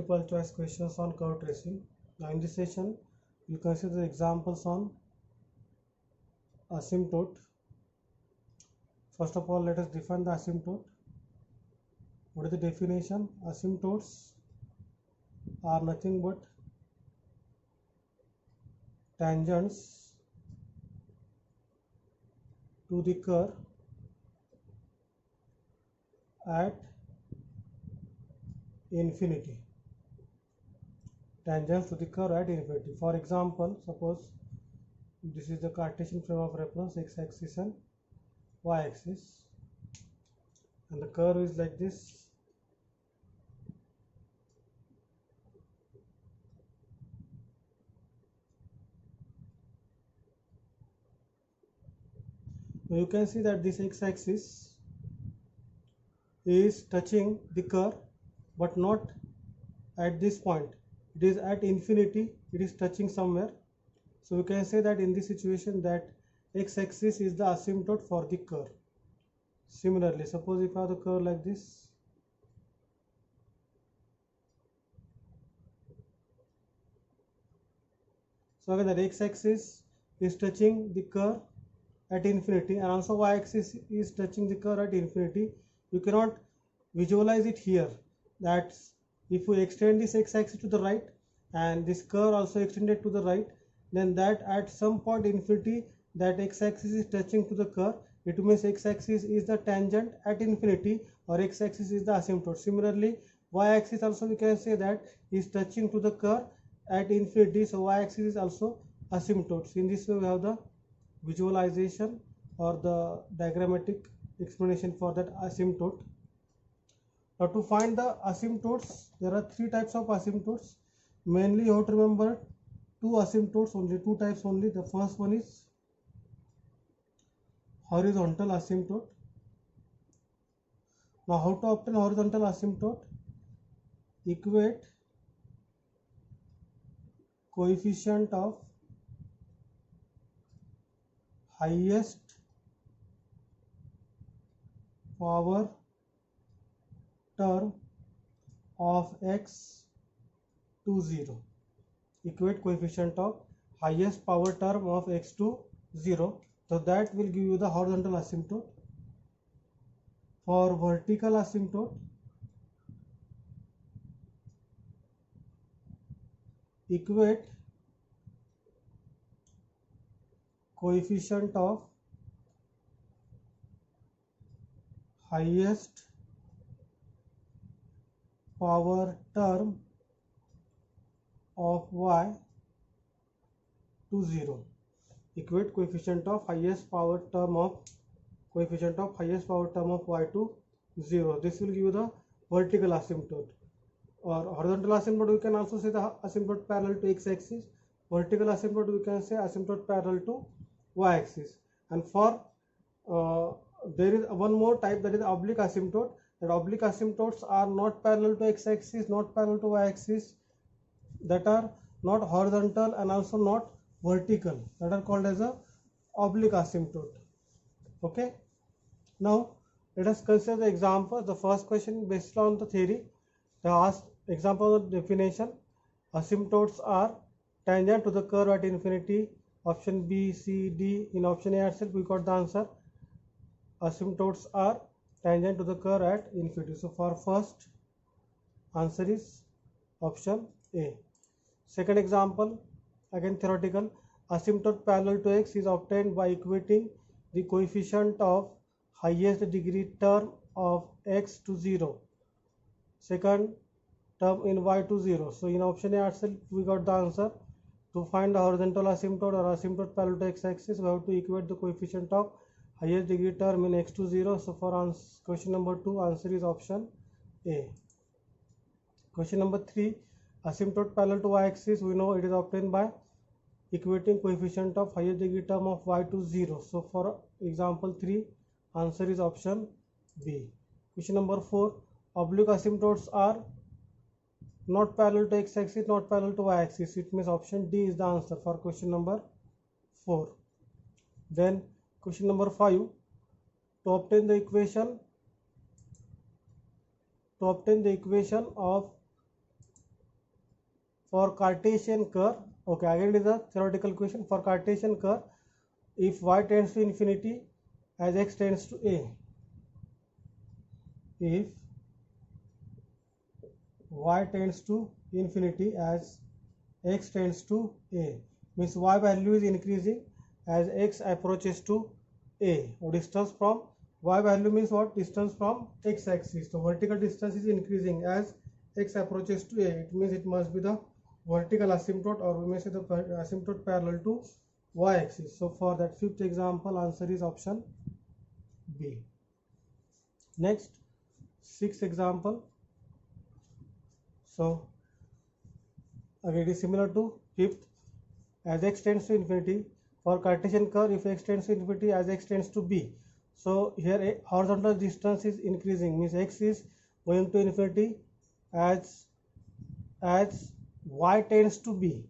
multiple choice questions on curve tracing. Now in this session, you consider the examples on asymptote. First of all, let us define the asymptote. What is the definition? Asymptotes are nothing but tangents to the curve at infinity. Tangents to the curve at infinity. For example, suppose this is the Cartesian frame of reference, x-axis and y-axis, and the curve is like this. Now you can see that this x-axis is touching the curve, but not at this point. It is at infinity, it is touching somewhere. So we can say that in this situation that x-axis is the asymptote for the curve. Similarly, suppose if I have the curve like this, so again the x-axis is touching the curve at infinity, and also y-axis is touching the curve at infinity. You cannot visualize it here, that if we extend this x-axis to the right and this curve also extended to the right, then that at some point infinity that x-axis is touching to the curve, it means x-axis is the tangent at infinity, or x-axis is the asymptote. Similarly, y-axis also we can say that is touching to the curve at infinity, so y-axis is also asymptote. So in this way we have the visualization or the diagrammatic explanation for that asymptote. Now to find the asymptotes, there are three types of asymptotes. Mainly you have to remember two asymptotes only, two types only. The first one is horizontal asymptote. Now how to obtain horizontal asymptote? Equate coefficient of highest power term of x to 0. Equate coefficient of highest power term of x to 0. So that will give you the horizontal asymptote. For vertical asymptote, equate coefficient of highest power term of y to 0. Equate coefficient of highest power term of y to 0. This will give you the vertical asymptote. Or horizontal asymptote, we can also say the asymptote parallel to x-axis. Vertical asymptote, we can say asymptote parallel to y-axis. And for there is one more type, that is oblique asymptote. That oblique asymptotes are not parallel to x-axis, not parallel to y-axis, that are not horizontal and also not vertical, that are called as a oblique asymptote. Okay, now let us consider the example. The first question based on the theory. The asked example of definition: asymptotes are tangent to the curve at infinity. Option B, C, D. In option A itself we got the answer. Asymptotes are tangent to the curve at infinity. So for first, answer is option A. Second example, again theoretical. Asymptote parallel to x is obtained by equating the coefficient of highest degree term of x to 0, second term in y to 0. So in option A itself we got the answer. To find the horizontal asymptote or asymptote parallel to x-axis, we have to equate the coefficient of highest degree term in x to 0. So for question number 2, answer is option A. Question number 3, asymptote parallel to y-axis, we know it is obtained by equating coefficient of highest degree term of y to 0. So for example 3, answer is option B. Question number 4, oblique asymptotes are not parallel to x-axis, not parallel to y-axis. It means option D is the answer for question number 4. Then question number 5, to obtain the equation of for Cartesian curve, okay, again it is a theoretical question. For Cartesian curve, if y tends to infinity as x tends to a, if y tends to infinity as x tends to a, means y value is increasing as x approaches to a, or distance from y value means what? Distance from x axis. So vertical distance is increasing as x approaches to a. It means it must be the vertical asymptote, or we may say the asymptote parallel to y axis. So for that fifth example, answer is option B. Next, sixth example. So again it is similar to fifth. As x tends to infinity, for Cartesian curve, if x tends to infinity as x tends to b, so here a horizontal distance is increasing, means x is going to infinity as y tends to b,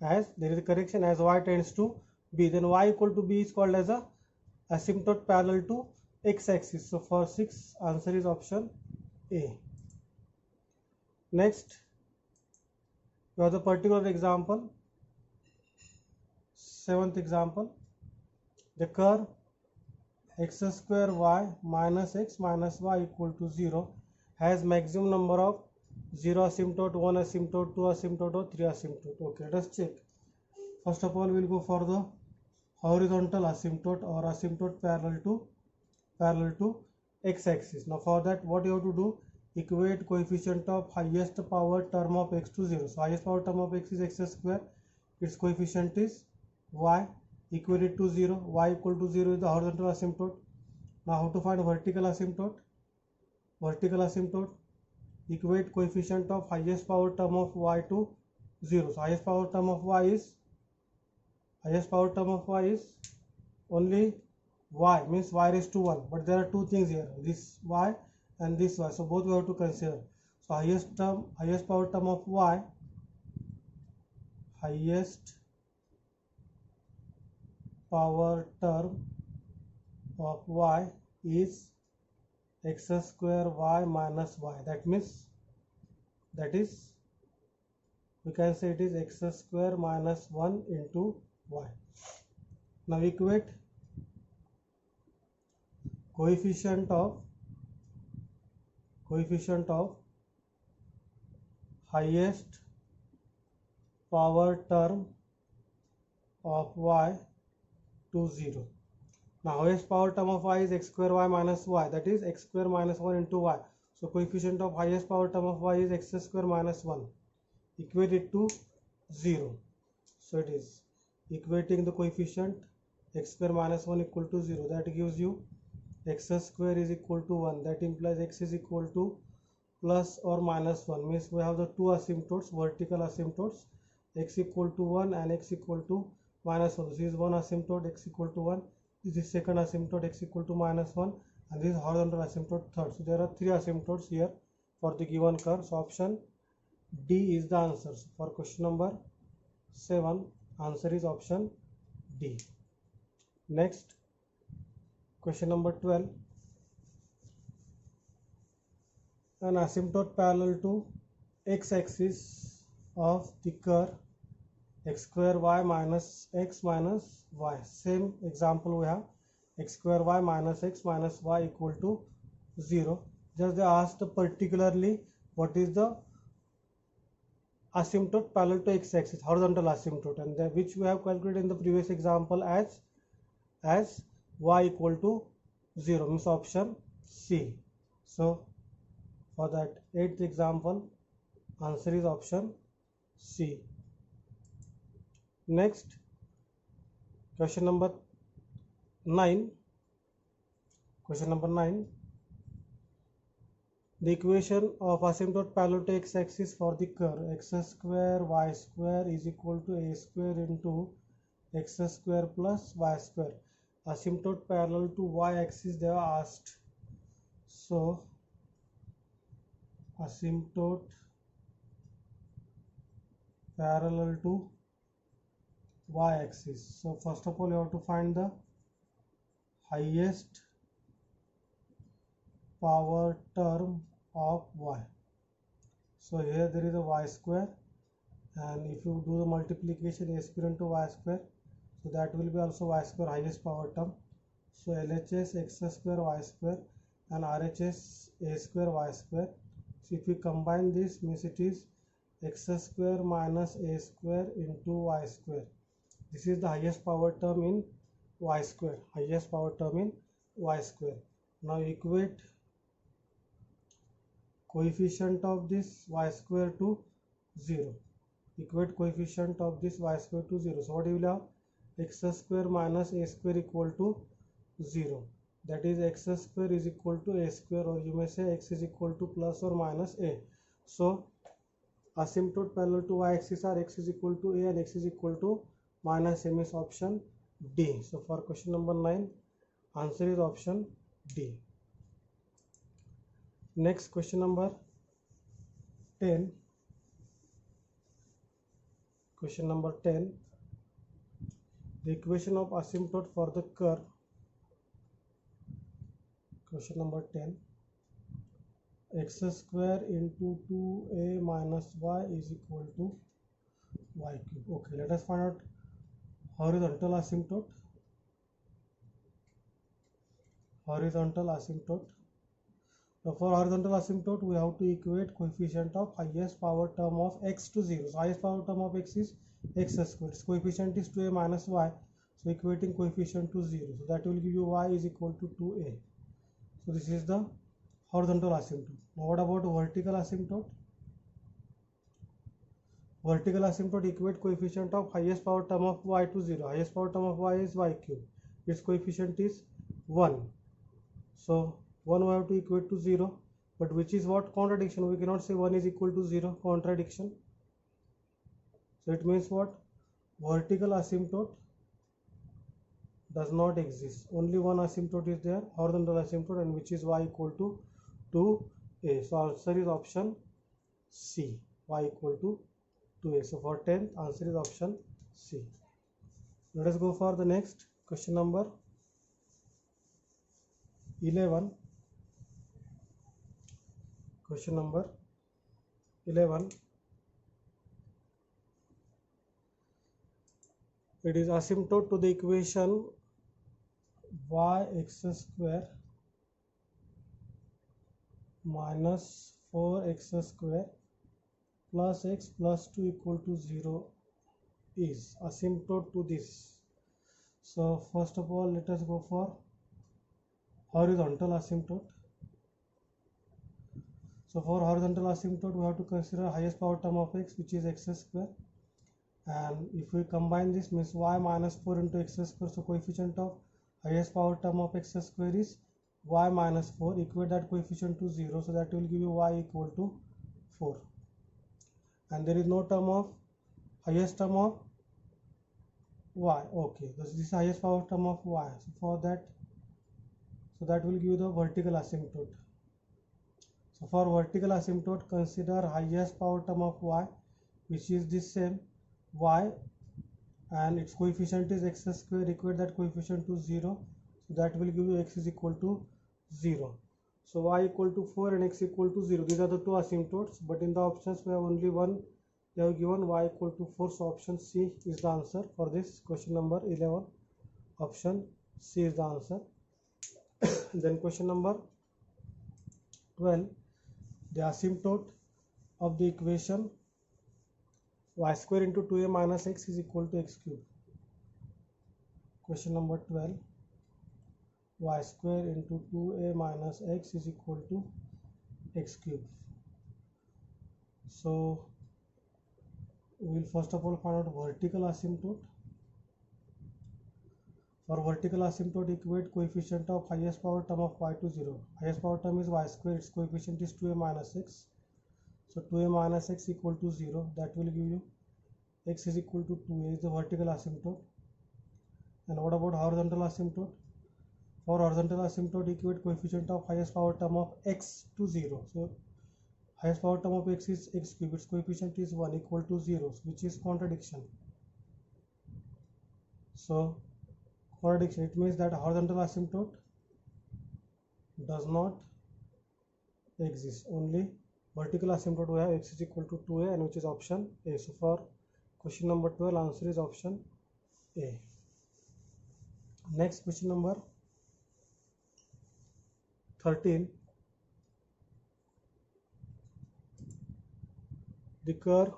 as there is a correction, as y tends to b, then y equal to b is called as a asymptote parallel to x axis. So for 6, answer is option A. Next, we have the particular example. Seventh example, the curve x square y minus x minus y equal to 0 has maximum number of 0 asymptote, 1 asymptote, 2 asymptote, or 3 asymptote. Okay, let us check. First of all, we will go for the horizontal asymptote or asymptote parallel to x-axis. Now for that, what you have to do, equate coefficient of highest power term of x to 0. So highest power term of x is x square, its coefficient is y, equate it to 0, y equal to 0 is the horizontal asymptote. Now how to find vertical asymptote? Vertical asymptote, equate coefficient of highest power term of y to 0. So highest power term of y is only y, means y raised to 1, but there are two things here, this y and this y, so both we have to consider. So highest power term of y, highest power term of y is x square y minus y. That is we can say it is x square minus 1 into y. Now equate coefficient of highest power term of y to 0. Now highest power term of y is x square y minus y, that is x square minus 1 into y. So coefficient of highest power term of y is x square minus 1. Equate it to 0. So it is equating the coefficient x square minus 1 equal to 0. That gives you x square is equal to 1. That implies x is equal to plus or minus 1. Means we have the two asymptotes, vertical asymptotes, x equal to 1 and x equal to minus 1. This is one asymptote, x equal to 1. This is second asymptote, x equal to minus 1. And this is horizontal asymptote third. So there are three asymptotes here for the given curve. So option D is the answer. So for question number 7, answer is option D. Next, question number 12. An asymptote parallel to x-axis of the curve x square y minus x minus y. Same example we have, x square y minus x minus y equal to 0. Just they asked particularly what is the asymptote parallel to x-axis, horizontal asymptote, and which we have calculated in the previous example as y equal to 0, means option C. So for that 8th example, answer is option C. Next, question number 9. The equation of asymptote parallel to x-axis for the curve x square y square is equal to a square into x square plus y square. Asymptote parallel to y-axis they are asked. So asymptote parallel to y-axis. So first of all you have to find the highest power term of y. So here there is a y square and if you do the multiplication a square into y square, so that will be also y square highest power term. So LHS x square y square and RHS a square y square. So if we combine this, means it is x square minus a square into y square. This is the highest power term in y square, highest power term in y square. Now equate coefficient of this y square to 0. Equate coefficient of this y square to 0. So what you will have? X square minus a square equal to 0. That is x square is equal to a square, or you may say x is equal to plus or minus a. So asymptote parallel to y axis are x is equal to a and x is equal to minus a, means option D. So for question number 9, answer is option D. Next, question number 10. Question number 10. The equation of asymptote for the curve. Question number 10. X square into 2a minus y is equal to y cube. Okay, let us find out horizontal asymptote. Horizontal asymptote. Now for horizontal asymptote, we have to equate coefficient of highest power term of x to 0. So highest power term of x is x squared. Its coefficient is 2a minus y. So equating coefficient to 0. So that will give you y is equal to 2a. So this is the horizontal asymptote. Now what about vertical asymptote? Vertical asymptote, equate coefficient of highest power term of y to 0. Highest power term of y is y cube. Its coefficient is 1. So 1 we have to equate to 0. But which is what? Contradiction. We cannot say 1 is equal to 0. Contradiction. So it means what? Vertical asymptote does not exist. Only one asymptote is there, horizontal asymptote, and which is y equal to 2a. So answer is option C, y equal to 2a. So for 10th, answer is option C. Let us go for the next question number 11. Question number 11. It is asymptote to the equation yx square minus 4x square plus x plus 2 equal to 0 is asymptote to this. So first of all, let us go for horizontal asymptote. So for horizontal asymptote, we have to consider highest power term of x, which is x square, and if we combine this, means y minus 4 into x square. So coefficient of highest power term of x square is y minus 4. Equate that coefficient to 0, so that will give you y equal to 4. And there is no term of highest term of y. Okay, this is highest power term of y. So for that, so that will give you the vertical asymptote. So for vertical asymptote, consider highest power term of y, which is the same y, and its coefficient is x square. Equate that coefficient to 0, so that will give you x is equal to 0. So y equal to 4 and x equal to 0. These are the two asymptotes, but in the options we have only one. They have given y equal to 4. So option C is the answer for this question number 11. Option C is the answer. Then question number 12. The asymptote of the equation y square into 2a minus x is equal to x cube. Question number 12. Y square into 2a minus x is equal to x cube. So we will first of all find out vertical asymptote. For vertical asymptote, equate coefficient of highest power term of y to 0. Highest power term is y square. Its coefficient is 2a minus x. So 2a minus x equal to 0. That will give you x is equal to 2a is the vertical asymptote. And what about horizontal asymptote? For horizontal asymptote, equate coefficient of highest power term of x to 0. So highest power term of x is x cube. Its coefficient is 1 equal to 0, which is contradiction. So contradiction, it means that horizontal asymptote does not exist. Only vertical asymptote we have x is equal to 2a, and which is option A. So for question number 12, answer is option A. Next question number 13. The curve,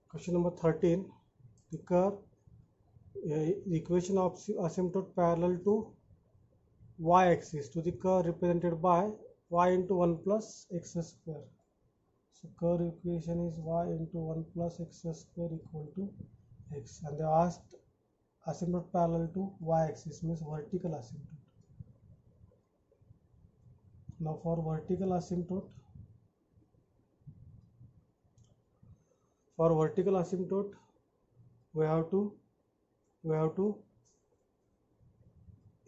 question number 13, the curve, the equation of asymptote parallel to y-axis to the curve represented by y into 1 plus x square. So curve equation is y into 1 plus x square equal to x, and they asked asymptote parallel to y-axis, means vertical asymptote. Now for vertical asymptote, we have to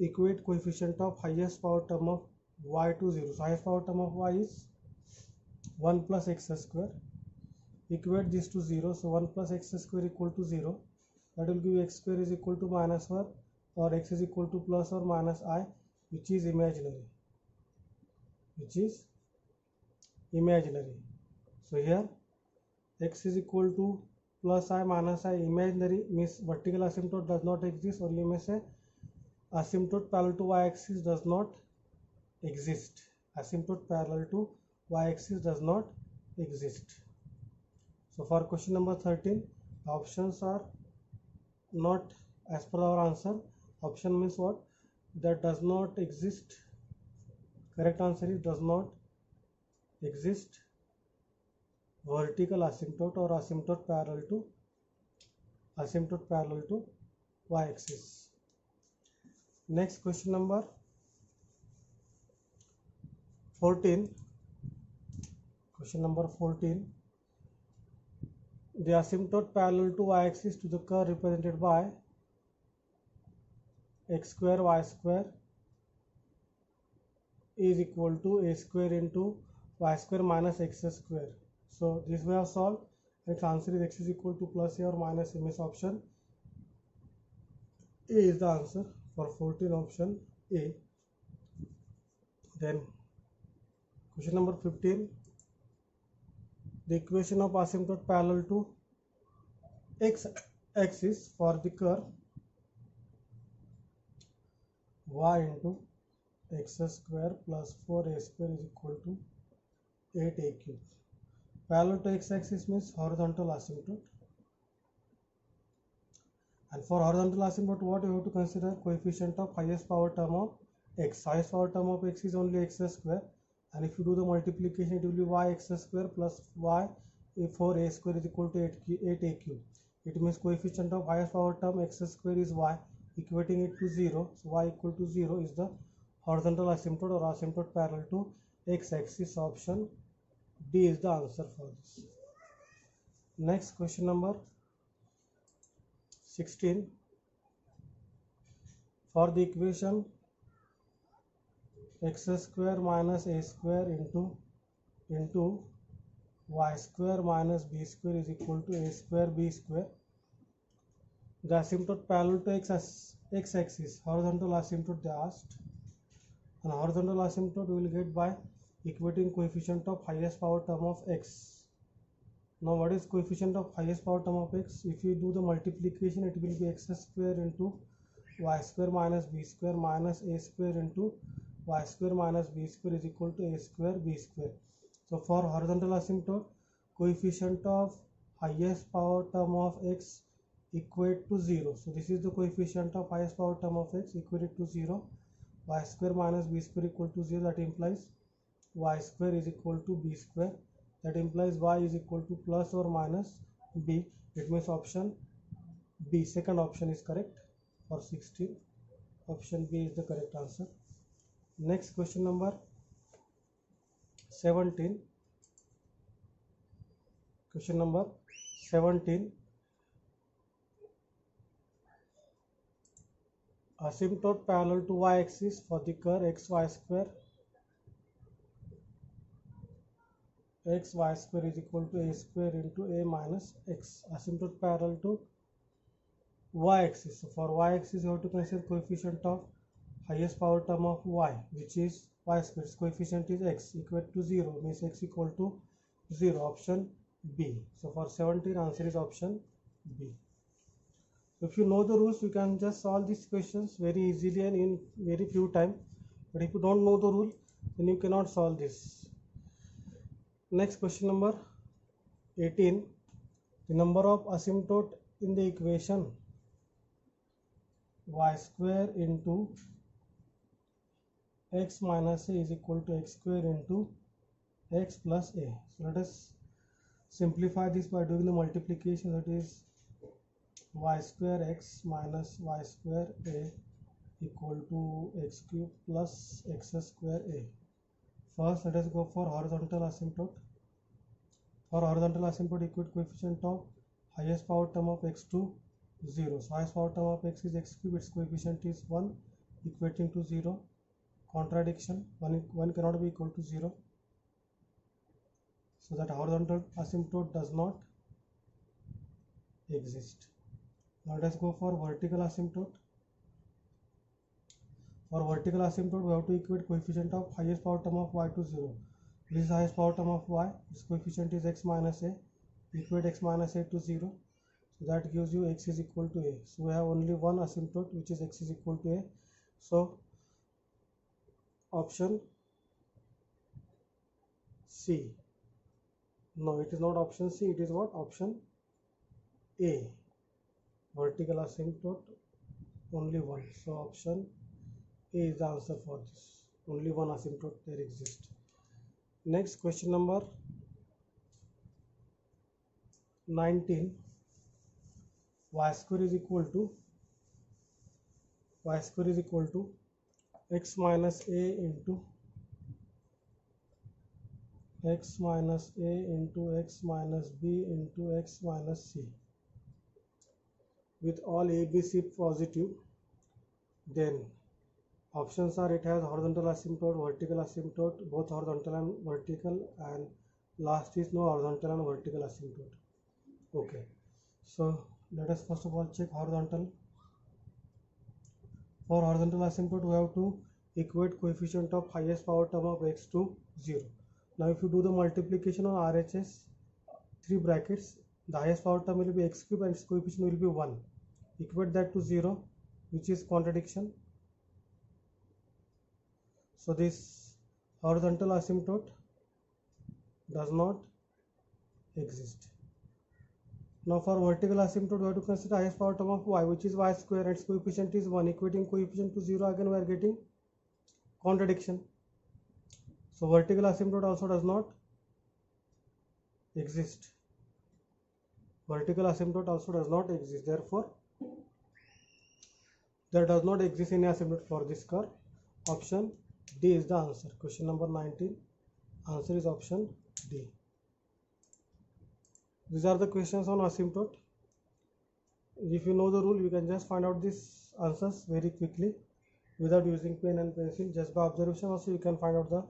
equate coefficient of highest power term of y to 0. So highest power term of y is 1 plus x square. Equate this to 0. So 1 plus x square equal to 0. That will give x square is equal to minus 1, or x is equal to plus or minus I, which is imaginary. So here x is equal to plus I minus I, imaginary, means vertical asymptote does not exist, or you may say asymptote parallel to y-axis does not exist. Asymptote parallel to y-axis does not exist. So for question number 13, the options are not as per our answer. Option means what? That does not exist. Correct answer is does not exist vertical asymptote or asymptote parallel to y-axis. Next question number 14. Question number 14. The asymptote parallel to y-axis to the curve represented by x square y square is equal to a square into y square minus x square. So this we have solved. Its answer is x is equal to plus a or minus a, means option A is the answer for 14, option A. Then question number 15. The equation of asymptote parallel to x-axis for the curve y into x square plus 4a square is equal to 8a cube. Parallel to x-axis means horizontal asymptote. And for horizontal asymptote, what you have to consider? Coefficient of highest power term of x. Highest power term of x is only x square, and if you do the multiplication, it will be y x square plus y 4a square is equal to 8a cube. It means coefficient of highest power term x square is y, equating it to 0. So y equal to 0 is the horizontal asymptote or asymptote parallel to x-axis. Option D is the answer for this. Next question number 16. For the equation x square minus a square into y square minus b square is equal to a square b square, the asymptote parallel to x-axis, horizontal asymptote they asked, and horizontal asymptote we will get by equating coefficient of highest power term of x. Now what is coefficient of highest power term of x? If you do the multiplication, it will be x square into y square minus b square minus a square into y square minus b square is equal to a square b square. So for horizontal asymptote, coefficient of highest power term of x equate to 0. So this is the coefficient of highest power term of x equated to 0. Y square minus b square equal to 0. That implies y square is equal to b square. That implies y is equal to plus or minus b. It means option B, second option is correct for 16. Option B is the correct answer. Next question number 17. Question number 17. Asymptote parallel to y-axis for the curve xy square is equal to a square into a minus x. Asymptote parallel to y-axis. So for y-axis you have to consider coefficient of highest power term of y, which is y square, its coefficient is x, equal to 0, means x equal to 0, option B. So for 17 answer is option B. If you know the rules, you can just solve these questions very easily and in very few time. But if you don't know the rule, then you cannot solve this. Next question number 18. The number of asymptote in the equation y square into x minus a is equal to x square into x plus a. So let us simplify this by doing the multiplication, that is y square x minus y square a equal to x cube plus x square a. First let us go for horizontal asymptote. For horizontal asymptote, equate coefficient of highest power term of x to 0. So highest power term of x is x cube, its coefficient is 1, equating to 0. Contradiction, 1 cannot be equal to 0. So that horizontal asymptote does not exist. Now let us go for vertical asymptote. For vertical asymptote, we have to equate coefficient of highest power term of y to 0. This is highest power term of y, its coefficient is x minus a. Equate x minus a to 0. So that gives you x is equal to a. So we have only one asymptote, which is x is equal to a. So option C. No, it is not option C, it is what? Option A. Vertical asymptote, only one. So option A is the answer for this. Only one asymptote there exists. Next question number 19. Y square is equal to x minus a into x minus a into x minus b into x minus c. With all a, b, c positive, then options are it has horizontal asymptote, vertical asymptote, both horizontal and vertical, and last is no horizontal and vertical asymptote. Okay, so let us first of all check horizontal. For horizontal asymptote, we have to equate coefficient of highest power term of x to 0. Now if you do the multiplication on RHS, 3 brackets, the highest power term will be x cube and its coefficient will be 1. Equate that to 0, which is contradiction. So this horizontal asymptote does not exist. Now for vertical asymptote, we have to consider highest power term of y, which is y square, and its coefficient is 1. Equating coefficient to 0, again we are getting contradiction. So vertical asymptote also does not exist. Vertical asymptote also does not exist. Therefore, there does not exist any asymptote for this curve. Option D is the answer. Question number 19. Answer is option D. These are the questions on asymptote. If you know the rule, you can just find out these answers very quickly without using pen and pencil. Just by observation also you can find out the